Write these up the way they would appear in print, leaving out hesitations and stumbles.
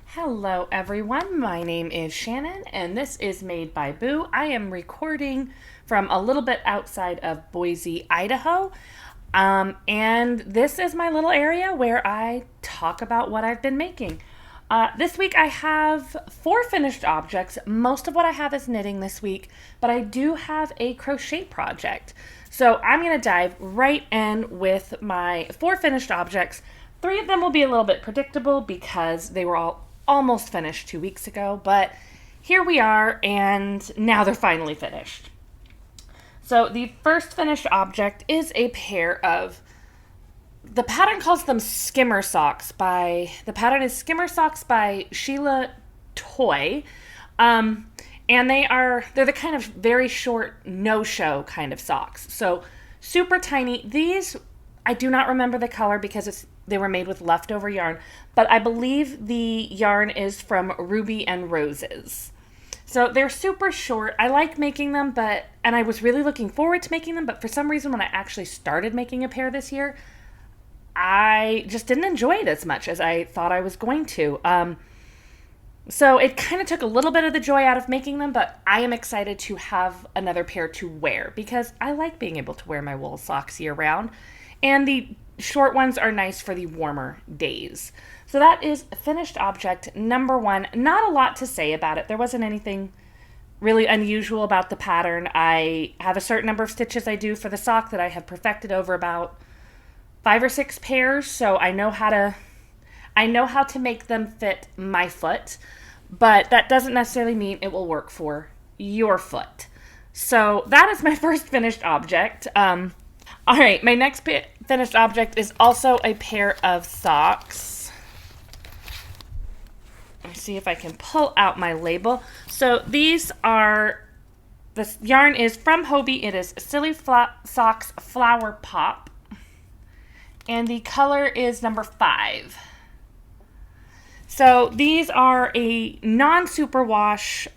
Hello everyone, my name is Shannon and this is Made by Boo. I am recording from a little bit outside of Boise, Idaho. And this is my little area where I talk about what I've been making. This week I have 4 finished objects. Most of what I have is knitting this week, but I do have a crochet project. So I'm going to dive right in with my 4 finished objects. 3 of them will be a little bit predictable because they were all almost finished 2 weeks ago, but here we are and now they're finally finished. So the first finished object is a pair of, the pattern calls them Skimmer socks the pattern is Skimmer socks by Sheila Toy. And they're the kind of very short no-show kind of socks. So super tiny. These, I do not remember the color because they were made with leftover yarn, but I believe the yarn is from Ruby and Roses. So they're super short. I like making them, and I was really looking forward to making them, but for some reason when I actually started making a pair this year, I just didn't enjoy it as much as I thought I was going to. So it kind of took a little bit of the joy out of making them, but I am excited to have another pair to wear because I like being able to wear my wool socks year round. And the short ones are nice for the warmer days. So that is finished object number 1. Not a lot to say about it. There wasn't anything really unusual about the pattern. I have a certain number of stitches I do for the sock that I have perfected over about 5 or 6 pairs. So I know how to make them fit my foot, but that doesn't necessarily mean it will work for your foot. So that is my first finished object. All right, my next finished object is also a pair of socks. Let's see if I can pull out my label. So the yarn is from Hobbii. It is Silly Socks Flower Pop. And the color is number 5. So these are a non-superwash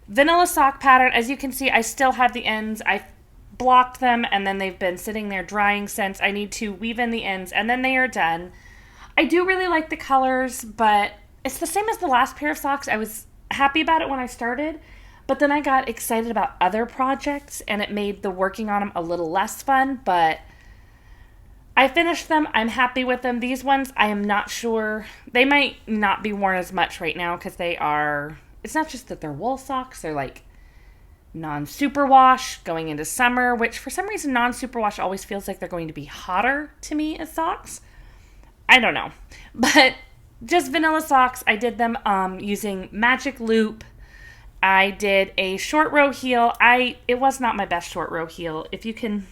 vanilla sock pattern. As you can see, I still have the ends. I blocked them and then they've been sitting there drying since. I need to weave in the ends and then they are done. I do really like the colors, but it's the same as the last pair of socks. I was happy about it when I started, but then I got excited about other projects and it made the working on them a little less fun, but I finished them. I'm happy with them. These ones, I am not sure. They might not be worn as much right now because it's not just that they're wool socks, they're like non-superwash going into summer, which for some reason non-superwash always feels like they're going to be hotter to me as socks. I don't know. But just vanilla socks. I did them using magic loop. I did a short row heel. It was not my best short row heel. If you can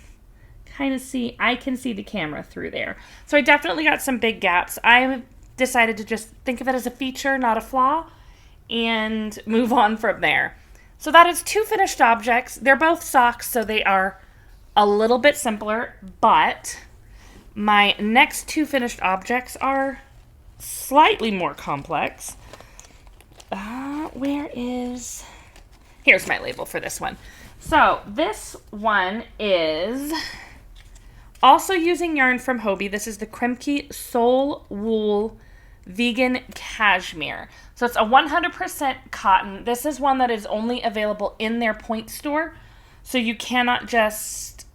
kind of see, I can see the camera through there. So I definitely got some big gaps. I decided to just think of it as a feature, not a flaw, and move on from there. So that is 2 finished objects. They're both socks, so they are a little bit simpler, but my next 2 finished objects are slightly more complex. Here's my label for this one. So this one is also using yarn from Hobbii. This is the Kremke Soul Wool Vegan Cashmere. So it's a 100% cotton. This is one that is only available in their point store. So you cannot just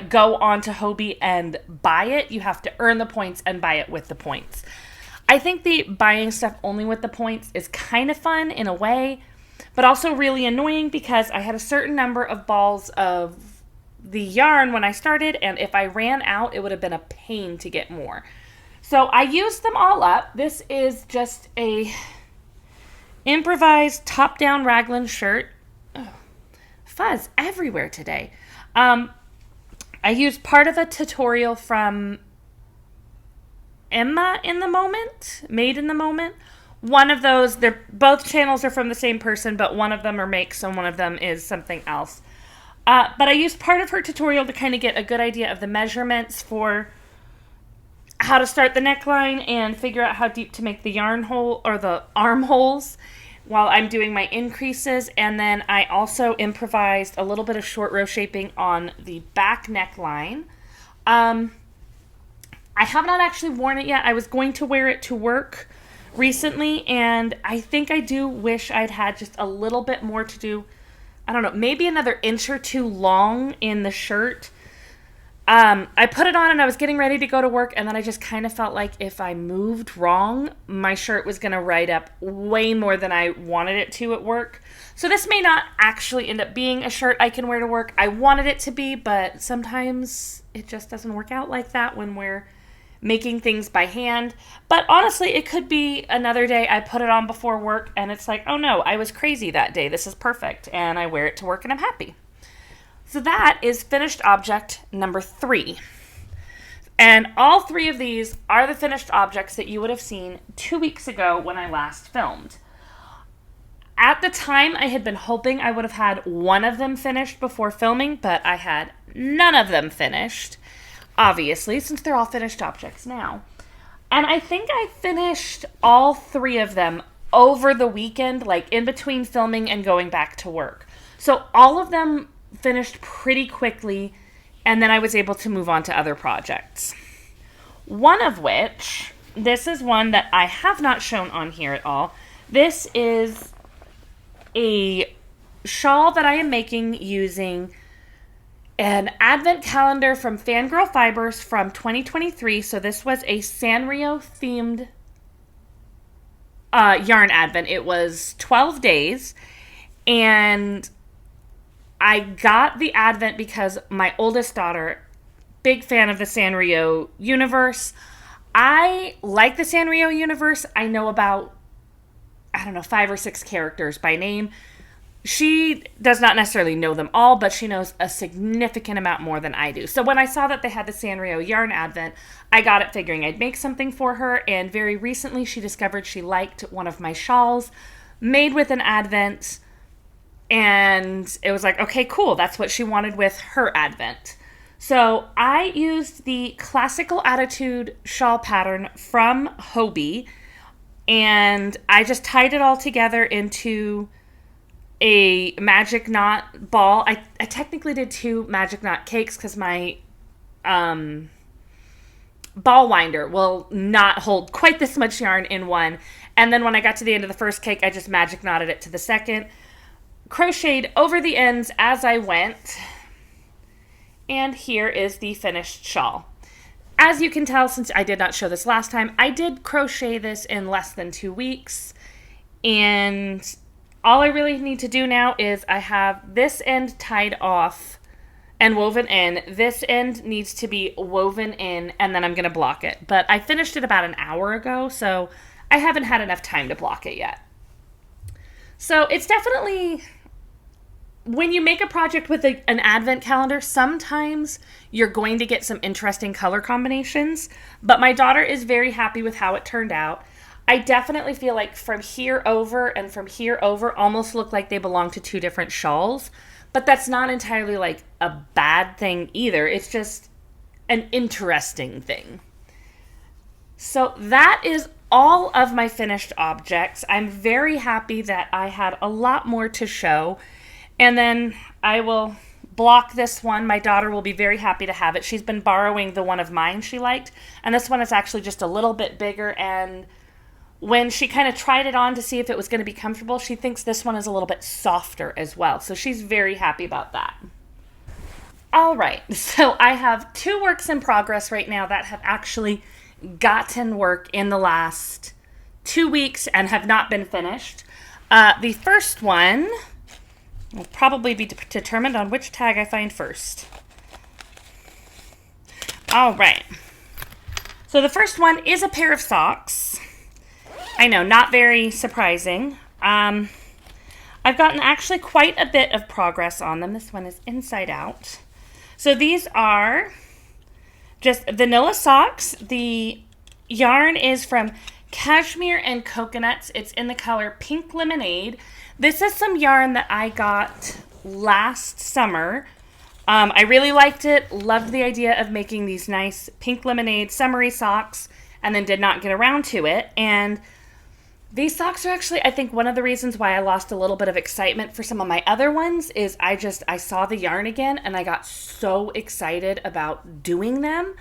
go onto Hobbii and buy it. You have to earn the points and buy it with the points. I think the buying stuff only with the points is kind of fun in a way, but also really annoying because I had a certain number of balls of the yarn when I started, and if I ran out, it would have been a pain to get more. So I used them all up. This is just a improvised top-down raglan shirt. Oh, fuzz everywhere today. I used part of a tutorial from Emma in the Moment, Made in the Moment. One of those, both channels are from the same person, but one of them are makes and one of them is something else. But I used part of her tutorial to kind of get a good idea of the measurements for how to start the neckline and figure out how deep to make the yarn hole or the armholes. while I'm doing my increases. And then I also improvised a little bit of short row shaping on the back neckline. I have not actually worn it yet. I was going to wear it to work recently, and I think I do wish I'd had just a little bit more to do. I don't know, maybe another inch or two long in the shirt. I put it on and I was getting ready to go to work, and then I just kind of felt like if I moved wrong, my shirt was going to ride up way more than I wanted it to at work. So this may not actually end up being a shirt I can wear to work. I wanted it to be, but sometimes it just doesn't work out like that when we're making things by hand. But honestly, it could be another day I put it on before work and it's like, oh no, I was crazy that day. This is perfect. And I wear it to work and I'm happy. So that is finished object number 3. And all 3 of these are the finished objects that you would have seen 2 weeks ago when I last filmed. At the time, I had been hoping I would have had one of them finished before filming, but I had none of them finished, obviously, since they're all finished objects now. And I think I finished all 3 of them over the weekend, like in between filming and going back to work. So all of them finished pretty quickly, and then I was able to move on to other projects. One of which, this is one that I have not shown on here at all. This is a shawl that I am making using an advent calendar from FanGirl Fibers from 2023. So this was a Sanrio themed yarn advent. It was 12 days, and I got the advent because my oldest daughter, big fan of the Sanrio universe. I like the Sanrio universe. I know about, 5 or 6 characters by name. She does not necessarily know them all, but she knows a significant amount more than I do. So when I saw that they had the Sanrio yarn advent, I got it figuring I'd make something for her. And very recently she discovered she liked one of my shawls made with an advent. And it was like, okay, cool. That's what she wanted with her advent. So I used the Classical Attitude shawl pattern from Hobbii, and I just tied it all together into a magic knot ball. I technically did 2 magic knot cakes because my ball winder will not hold quite this much yarn in one. And then when I got to the end of the first cake, I just magic knotted it to the second. Crocheted over the ends as I went, and here is the finished shawl. As you can tell, since I did not show this last time, I did crochet this in less than 2 weeks, and all I really need to do now is I have this end tied off and woven in. This end needs to be woven in, and then I'm going to block it. But I finished it about an hour ago, so I haven't had enough time to block it yet. So it's definitely, when you make a project with an advent calendar, sometimes you're going to get some interesting color combinations, but my daughter is very happy with how it turned out. I definitely feel like from here over and from here over almost look like they belong to 2 different shawls, but that's not entirely like a bad thing either. It's just an interesting thing. So that is all of my finished objects. I'm very happy that I had a lot more to show. And then I will block this one. My daughter will be very happy to have it. She's been borrowing the one of mine she liked. And this one is actually just a little bit bigger. And when she kind of tried it on to see if it was going to be comfortable, she thinks this one is a little bit softer as well. So she's very happy about that. All right. So I have 2 works in progress right now that have actually gotten work in the last 2 weeks and have not been finished. The first one will probably be determined on which tag I find first. All right. So the first one is a pair of socks. I know, not very surprising. I've gotten actually quite a bit of progress on them. This one is inside out. So these are just vanilla socks. The yarn is from Cashmere and Coconuts. It's in the color Pink Lemonade. This is some yarn that I got last summer. I really liked it, loved the idea of making these nice Pink Lemonade summery socks, and then did not get around to it. And These socks are actually, I think, one of the reasons why I lost a little bit of excitement for some of my other ones is I saw the yarn again and I got so excited about doing them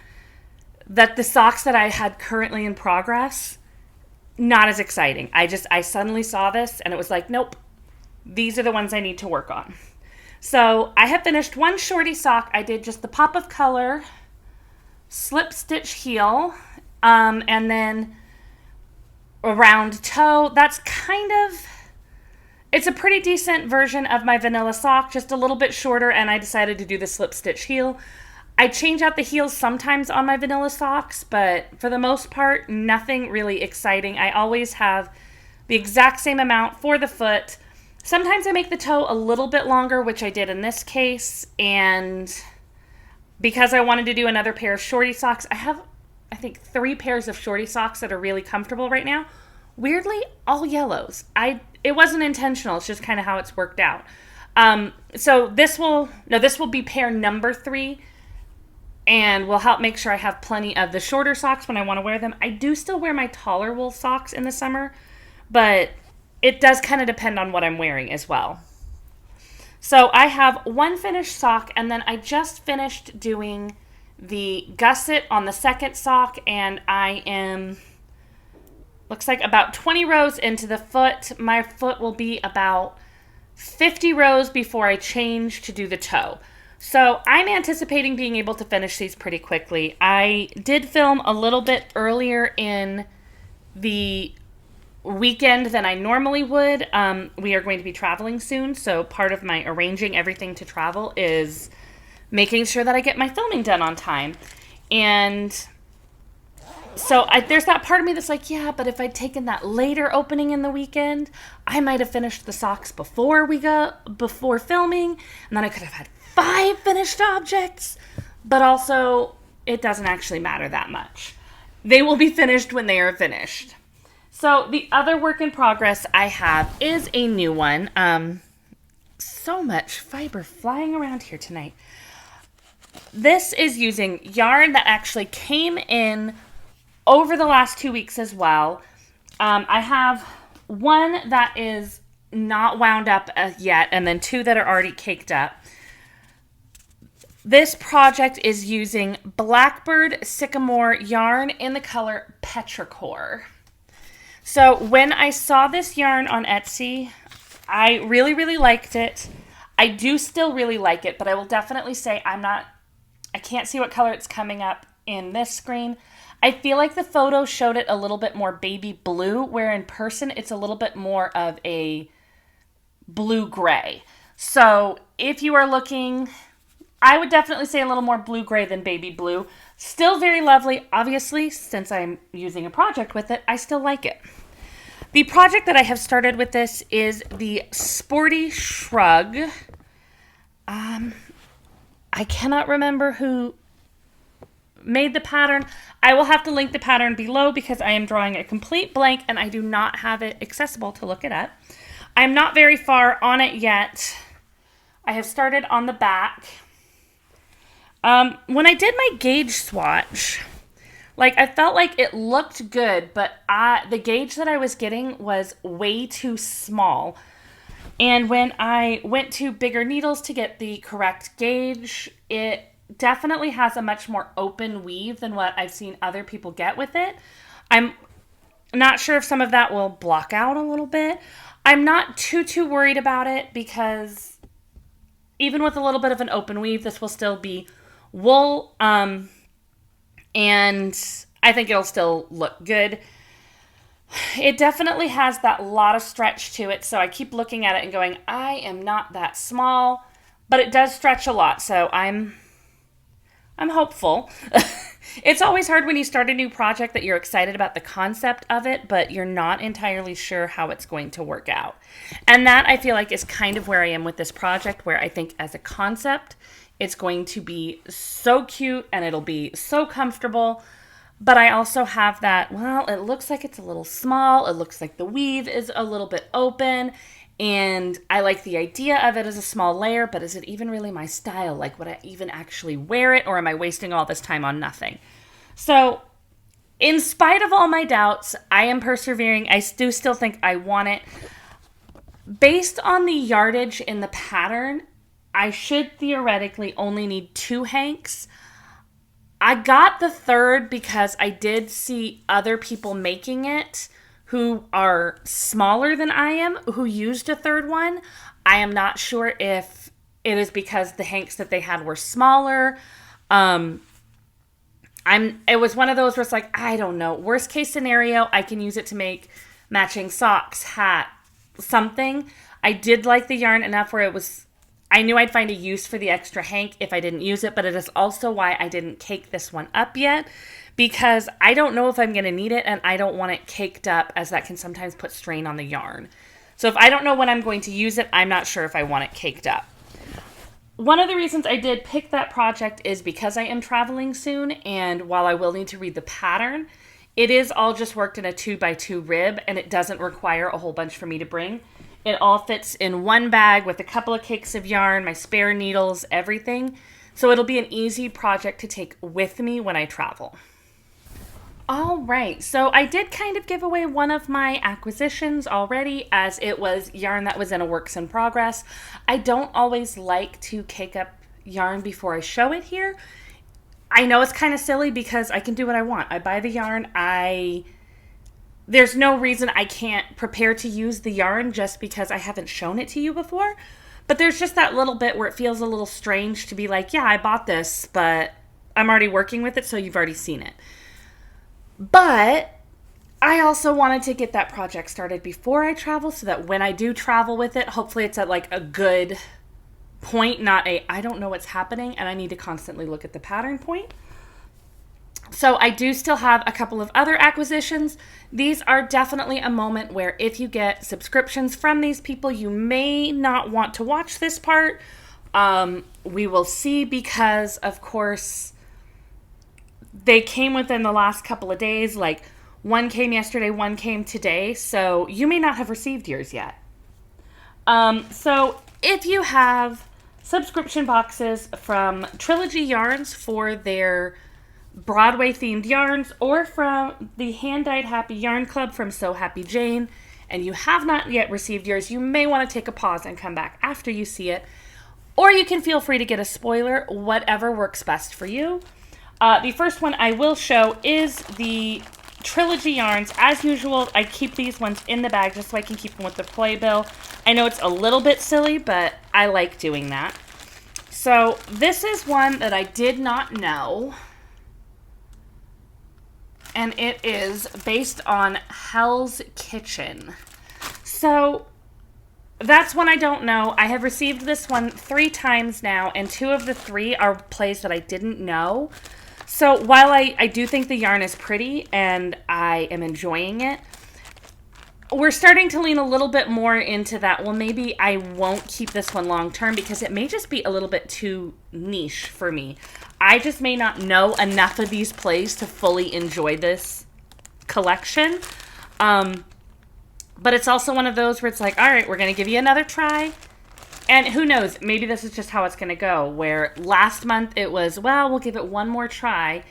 that the socks that I had currently in progress, not as exciting. I suddenly saw this and it was like, nope, these are the ones I need to work on. So I have finished one shorty sock. I did just the pop of color, slip stitch heel, and then a round toe. That's it's a pretty decent version of my vanilla sock, just a little bit shorter, and I decided to do the slip stitch heel. I change out the heels sometimes on my vanilla socks, but for the most part, nothing really exciting. I always have the exact same amount for the foot. Sometimes I make the toe a little bit longer, which I did in this case, and because I wanted to do another pair of shorty socks, I have, I think, 3 pairs of shorty socks that are really comfortable right now. Weirdly, all yellows. It wasn't intentional, it's just kind of how it's worked out. So this will be pair number 3, and will help make sure I have plenty of the shorter socks when I want to wear them. I do still wear my taller wool socks in the summer, but it does kind of depend on what I'm wearing as well. So I have one finished sock, and then I just finished doing the gusset on the second sock, and I am, looks like about 20 rows into the foot. My foot will be about 50 rows before I change to do the toe. So I'm anticipating being able to finish these pretty quickly. I did film a little bit earlier in the weekend than I normally would. We are going to be traveling soon, so part of my arranging everything to travel is making sure that I get my filming done on time. And so there's that part of me that's like, yeah, but if I'd taken that later opening in the weekend, I might have finished the socks before filming, and then I could have had 5 finished objects. But also, it doesn't actually matter that much. They will be finished when they are finished. So the other work in progress I have is a new one. So much fiber flying around here tonight. This is using yarn that actually came in over the last 2 weeks as well. I have one that is not wound up yet, and then 2 that are already caked up. This project is using Blackbird Sycamore yarn in the color Petrichor. So when I saw this yarn on Etsy, I really, really liked it. I do still really like it, but I will definitely say I can't see what color it's coming up in this screen. I feel like the photo showed it a little bit more baby blue, where in person it's a little bit more of a blue-gray. So if you are looking, I would definitely say a little more blue-gray than baby blue. Still very lovely. Obviously, since I'm using a project with it, I still like it. The project that I have started with this is the Sporti Shrug. I cannot remember who made the pattern. I will have to link the pattern below because I am drawing a complete blank and I do not have it accessible to look it up. I'm not very far on it yet. I have started on the back. When I did my gauge swatch, I felt like it looked good, but the gauge that I was getting was way too small. And when I went to bigger needles to get the correct gauge, it definitely has a much more open weave than what I've seen other people get with it. I'm not sure if some of that will block out a little bit. I'm not too worried about it because even with a little bit of an open weave, this will still be wool, and I think it'll still look good. It definitely has that lot of stretch to it, so I keep looking at it and going, I am not that small, but it does stretch a lot, so I'm hopeful. It's always hard when you start a new project that you're excited about the concept of it, but you're not entirely sure how it's going to work out. And that, I feel like, is kind of where I am with this project, where I think as a concept, it's going to be so cute and it'll be so comfortable. But I also have that, well, it looks like it's a little small. It looks like the weave is a little bit open. And I like the idea of it as a small layer, but is it even really my style? Like, would I even actually wear it, or am I wasting all this time on nothing? So in spite of all my doubts, I am persevering. I do still think I want it. Based on the yardage in the pattern, I should theoretically only need 2 hanks. I got the third because I did see other people making it who are smaller than I am, who used a third one. I am not sure if it is because the hanks that they had were smaller. It was one of those where it's like, I don't know. Worst case scenario, I can use it to make matching socks, hat, something. I did like the yarn enough where I knew I'd find a use for the extra hank if I didn't use it, but it is also why I didn't cake this one up yet, because I don't know if I'm going to need it, and I don't want it caked up, as that can sometimes put strain on the yarn. So if I don't know when I'm going to use it, I'm not sure if I want it caked up. One of the reasons I did pick that project is because I am traveling soon, and while I will need to read the pattern, it is all just worked in a 2x2 rib, and it doesn't require a whole bunch for me to bring. It all fits in one bag with a couple of cakes of yarn, my spare needles, everything. So it'll be an easy project to take with me when I travel. All right, so I did kind of give away one of my acquisitions already, as it was yarn that was in a works in progress. I don't always like to cake up yarn before I show it here. I know it's kind of silly because I can do what I want. I buy the yarn. There's no reason I can't prepare to use the yarn just because I haven't shown it to you before. But there's just that little bit where it feels a little strange to be like, yeah, I bought this, but I'm already working with it, so you've already seen it. But I also wanted to get that project started before I travel so that when I do travel with it, hopefully it's at like a good point, not I don't know what's happening and I need to constantly look at the pattern point. So I do still have a couple of other acquisitions. These are definitely a moment where if you get subscriptions from these people, you may not want to watch this part. We will see, because of course they came within the last couple of days. Like, one came yesterday, one came today, so you may not have received yours yet. So if you have subscription boxes from Trilogy Yarns for their Broadway themed yarns, or from the Hand-Dyed Happy Yarn Club from So Happy Jane, and you have not yet received yours, you may want to take a pause and come back after you see it, or you can feel free to get a spoiler, whatever works best for you. The first one I will show is the Trilogy Yarns. As usual, I keep these ones in the bag just so I can keep them with the playbill. I know it's a little bit silly, but I like doing that. So this is one that I did not know, and it is based on Hell's Kitchen. So that's one I don't know. I have received this one 3 times now, and 2 of the 3 are plays that I didn't know. So while I do think the yarn is pretty and I am enjoying it, we're starting to lean a little bit more into that, well, maybe I won't keep this one long term because it may just be a little bit too niche for me. I just may not know enough of these plays to fully enjoy this collection. But it's also one of those where it's like, all right, we're going to give you another try. And who knows, maybe this is just how it's going to go, where last month it was, well, we'll give it one more try.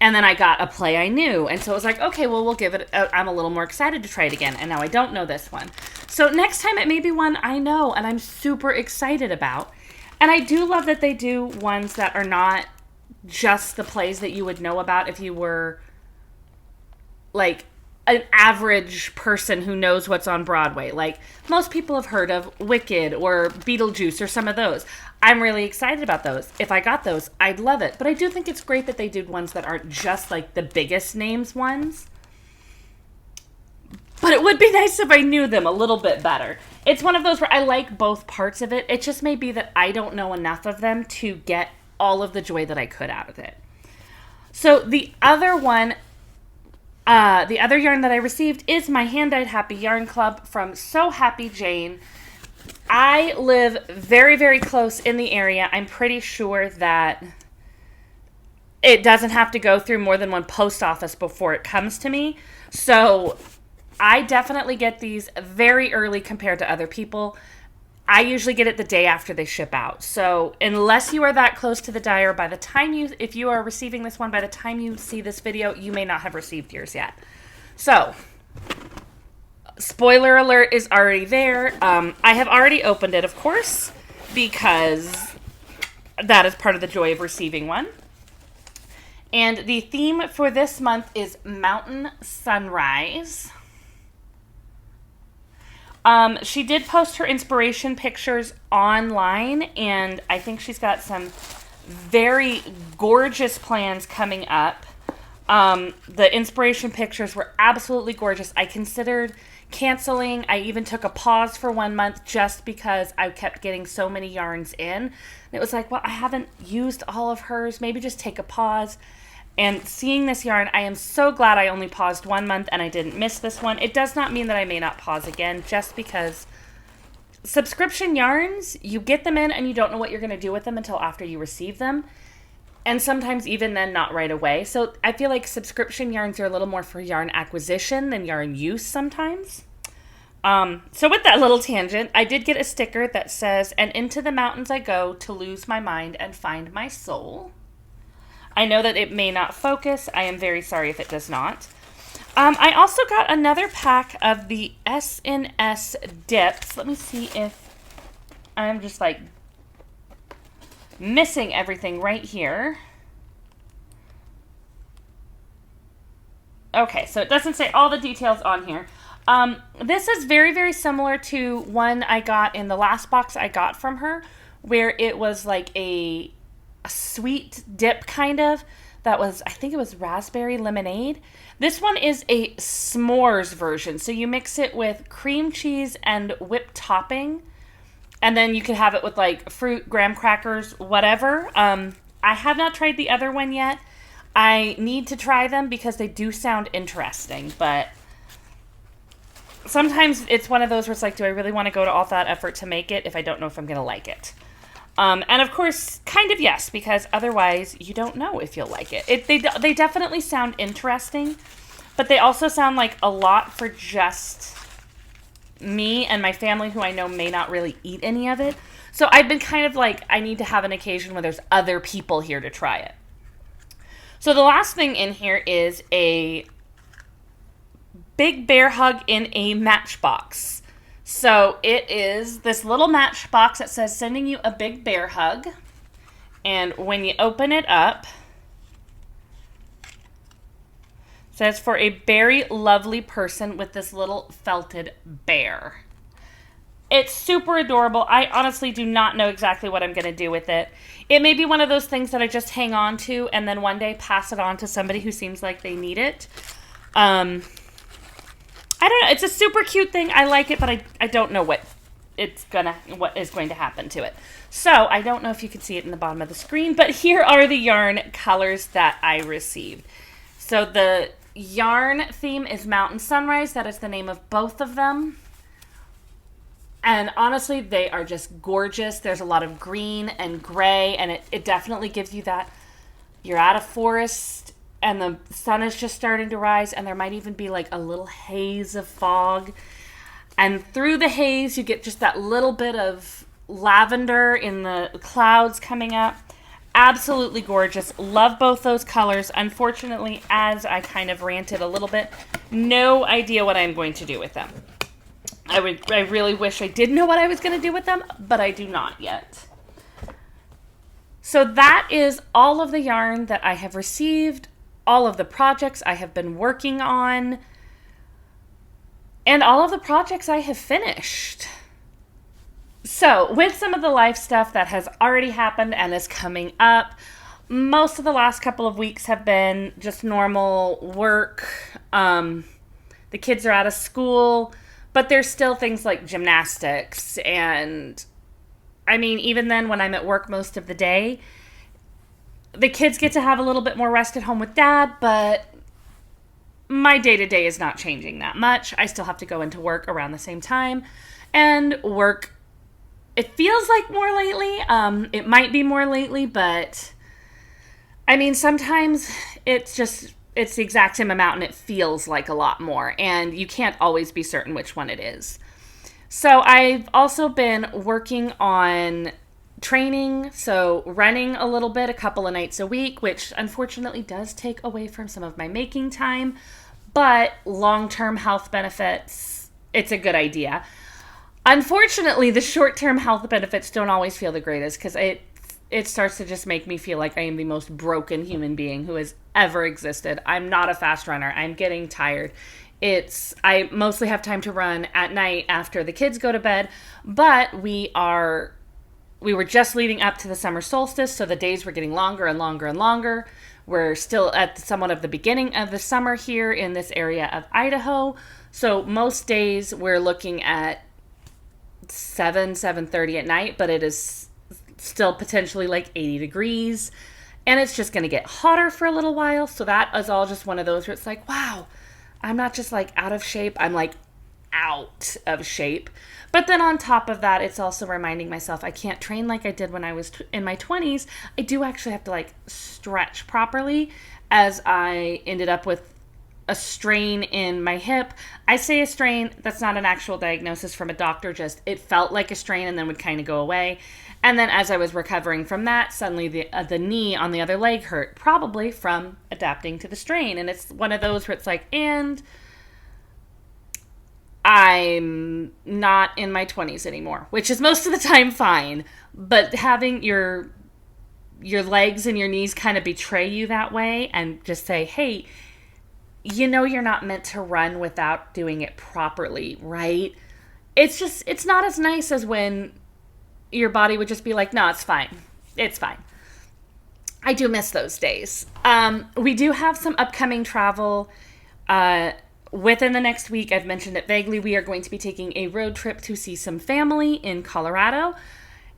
And then I got a play I knew. And so it was like, okay, well, we'll give it, I'm a little more excited to try it again. And now I don't know this one. So next time it may be one I know and I'm super excited about. And I do love that they do ones that are not just the plays that you would know about if you were like an average person who knows what's on Broadway. Like, most people have heard of Wicked or Beetlejuice or some of those. I'm really excited about those. If I got those, I'd love it. But I do think it's great that they did ones that aren't just like the biggest names ones. But it would be nice if I knew them a little bit better. It's one of those where I like both parts of it. It just may be that I don't know enough of them to get all of the joy that I could out of it. So the other one, the other yarn that I received is my Hand-Dyed Happy Yarn Club from So Happy Jane. I live very, very close in the area. I'm pretty sure that it doesn't have to go through more than one post office before it comes to me. So I definitely get these very early compared to other people. I usually get it the day after they ship out. So unless you are that close to the dyer, if you are receiving this one, by the time you see this video, you may not have received yours yet. So, spoiler alert is already there. I have already opened it, of course, because that is part of the joy of receiving one. And the theme for this month is Mountain Sunrise. She did post her inspiration pictures online, and I think she's got some very gorgeous plans coming up. The inspiration pictures were absolutely gorgeous. I considered canceling. I even took a pause for 1 month just because I kept getting so many yarns in. And it was like, well, I haven't used all of hers. Maybe just take a pause. And seeing this yarn, I am so glad I only paused 1 month and I didn't miss this one. It does not mean that I may not pause again, just because subscription yarns, you get them in and you don't know what you're going to do with them until after you receive them. And sometimes even then, not right away. So I feel like subscription yarns are a little more for yarn acquisition than yarn use sometimes. So with that little tangent, I did get a sticker that says, "And into the mountains I go to lose my mind and find my soul." I know that it may not focus. I am very sorry if it does not. I also got another pack of the S&S dips. Let me see if I'm just like missing everything right here. Okay, so it doesn't say all the details on here. This is very, very similar to one I got in the last box I got from her, where it was like a sweet dip kind of. That was, I think it was raspberry lemonade. This one is a s'mores version. So you mix it with cream cheese and whipped topping. And then you could have it with like fruit, graham crackers, whatever. I have not tried the other one yet. I need to try them because they do sound interesting. But sometimes it's one of those where it's like, do I really want to go to all that effort to make it if I don't know if I'm going to like it? And of course, kind of yes, because otherwise you don't know if you'll like it. They definitely sound interesting, but they also sound like a lot for just me and my family, who I know may not really eat any of it. So I've been kind of like, I need to have an occasion where there's other people here to try it. So the last thing in here is a big bear hug in a matchbox. So it is this little matchbox that says, "Sending you a big bear hug." And when you open it up, it says, "For a very lovely person," with this little felted bear. It's super adorable. I honestly do not know exactly what I'm going to do with it. It may be one of those things that I just hang on to and then one day pass it on to somebody who seems like they need it. I don't know. It's a super cute thing. I like it, but I don't know what is going to happen to it. So I don't know if you can see it in the bottom of the screen, but here are the yarn colors that I received. So the yarn theme is Mountain Sunrise. That is the name of both of them. And honestly, they are just gorgeous. There's a lot of green and gray, and it definitely gives you that you're at a forest and the sun is just starting to rise, and there might even be like a little haze of fog. And through the haze, you get just that little bit of lavender in the clouds coming up. Absolutely gorgeous. Love both those colors. Unfortunately, as I kind of ranted a little bit, no idea what I'm going to do with them. I really wish I did know what I was going to do with them, but I do not yet. So that is all of the yarn that I have received, all of the projects I have been working on, and all of the projects I have finished. So with some of the life stuff that has already happened and is coming up, most of the last couple of weeks have been just normal work. The kids are out of school, but there's still things like gymnastics. And I mean, even then when I'm at work most of the day, the kids get to have a little bit more rest at home with Dad, but my day-to-day is not changing that much. I still have to go into work around the same time and work. It feels like more lately. It might be more lately, but I mean, sometimes it's the exact same amount and it feels like a lot more, and you can't always be certain which one it is. So I've also been working on training, so running a little bit, a couple of nights a week, which unfortunately does take away from some of my making time, but long-term health benefits, it's a good idea. Unfortunately, the short-term health benefits don't always feel the greatest because it starts to just make me feel like I am the most broken human being who has ever existed. I'm not a fast runner. I'm getting tired. I mostly have time to run at night after the kids go to bed, but we were just leading up to the summer solstice, so the days were getting longer and longer and longer. We're still at somewhat of the beginning of the summer here in this area of Idaho. So most days we're looking at 7:30 at night, but it is still potentially like 80 degrees. And it's just going to get hotter for a little while. So that is all just one of those where it's like, wow, I'm not just like out of shape. I'm like out of shape. But then on top of that, it's also reminding myself I can't train like I did when I was in my 20s. I do actually have to like stretch properly, as I ended up with a strain in my hip. I say a strain, that's not an actual diagnosis from a doctor, just it felt like a strain and then would kind of go away. And then as I was recovering from that, suddenly the knee on the other leg hurt, probably from adapting to the strain. And it's one of those where it's like, and I'm not in my 20s anymore, which is most of the time fine. But having your legs and your knees kind of betray you that way and just say, hey, you know you're not meant to run without doing it properly, right? It's not as nice as when your body would just be like, no, it's fine. It's fine. I do miss those days. We do have some upcoming travel within the next week. I've mentioned it vaguely. We are going to be taking a road trip to see some family in Colorado.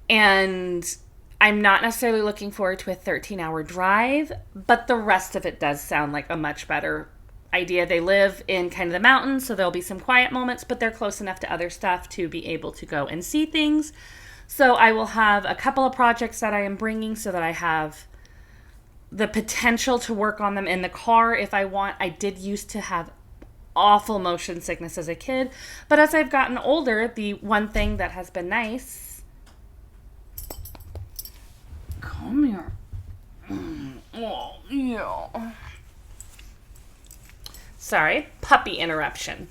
And I'm not necessarily looking forward to a 13-hour drive, but the rest of it does sound like a much better idea. They live in kind of the mountains, so there'll be some quiet moments, but they're close enough to other stuff to be able to go and see things. So I will have a couple of projects that I am bringing so that I have the potential to work on them in the car if I want. I did used to have awful motion sickness as a kid, but as I've gotten older, the one thing that has been nice... Come here. Oh, yeah. Sorry, puppy interruption.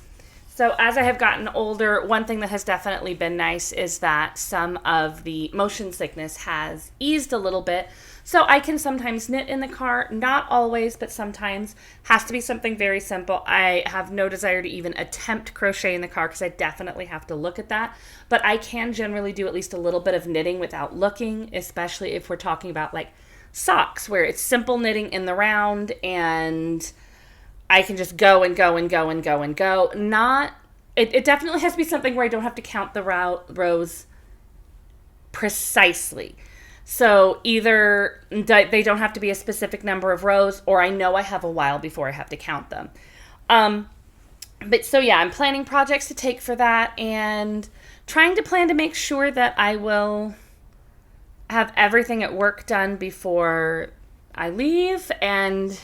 So as I have gotten older, one thing that has definitely been nice is that some of the motion sickness has eased a little bit. So I can sometimes knit in the car, not always, but sometimes. Has to be something very simple. I have no desire to even attempt crochet in the car because I definitely have to look at that. But I can generally do at least a little bit of knitting without looking, especially if we're talking about like socks, where it's simple knitting in the round and I can just go and go and go and go and go. It definitely has to be something where I don't have to count the rows precisely. So either they don't have to be a specific number of rows, or I know I have a while before I have to count them. But so yeah, I'm planning projects to take for that and trying to plan to make sure that I will have everything at work done before I leave, and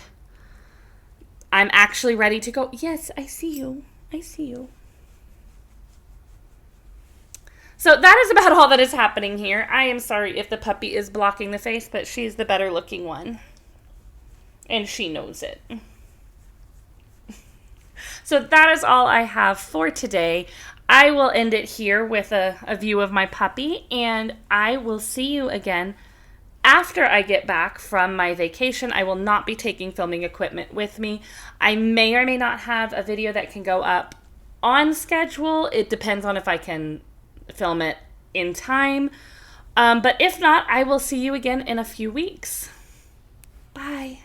I'm actually ready to go. Yes, I see you. I see you. So that is about all that is happening here. I am sorry if the puppy is blocking the face, but she's the better looking one. And she knows it. So that is all I have for today. I will end it here with a view of my puppy, and I will see you again after I get back from my vacation. I will not be taking filming equipment with me. I may or may not have a video that can go up on schedule. It depends on if I can film it in time. But if not, I will see you again in a few weeks. Bye.